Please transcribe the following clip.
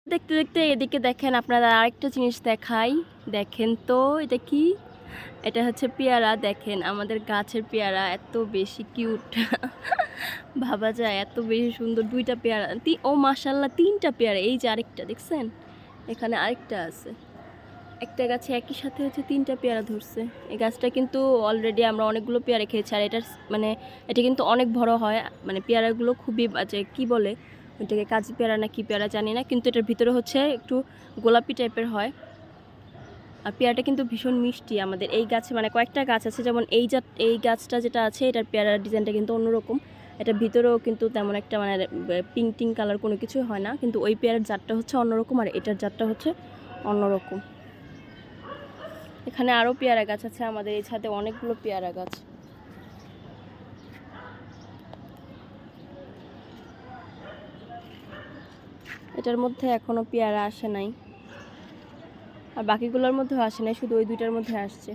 দেখতে দেখতে এদিকে দেখেন আপনারা আরেকটা জিনিস দেখাই। দেখেন তো এটা কি? এটা হচ্ছে পেয়ারা। দেখেন আমাদের গাছের পেয়ারা এত বেশি কিউট। ভাবা যায় এত বেশি সুন্দর ২ টা পেয়ারা। ও মাশাআল্লাহ ৩ টা পেয়ারা। এই যে আরেকটা দেখছেন? এখানে আরেকটা আছে। একটা গাছে একই সাথে হচ্ছে ৩ টা পেয়ারা ধরছে। এই গাছটা কিন্তু অলরেডি আমরা অনেকগুলো পেয়ারা খেয়েছি। আর এটার মানে এটা কিন্তু অনেক বড় হয়। মানে পেয়ারাগুলো খুবই বাজে কি বলে? ওইটাকে কাজি পেয়ারা না কি পেয়ারা জানি না। কিন্তু এটার ভিতরে হচ্ছে একটু গোলাপি টাইপের হয়। আর পেয়ারাটা কিন্তু ভীষণ মিষ্টি। আমাদের এই গাছে মানে কয়েকটা গাছ আছে, যেমন এই গাছটা যেটা আছে এটার পেয়ারার ডিজাইনটা কিন্তু অন্যরকম। এটার ভিতরেও কিন্তু তেমন একটা মানে পিঙ্ক কালার কোনো কিছুই হয় না। কিন্তু ওই পেয়ারার জাতটা হচ্ছে অন্যরকম আর এটার জাতটা হচ্ছে অন্যরকম। এখানে আরও পেয়ারা গাছ আছে, আমাদের এই ছাদে অনেকগুলো পেয়ারা গাছ। এটার মধ্যে এখনো পেয়ারা আসে নাই, আর বাকিগুলোর মধ্যেও আসে নাই, শুধু ওই 2টার মধ্যে আসছে।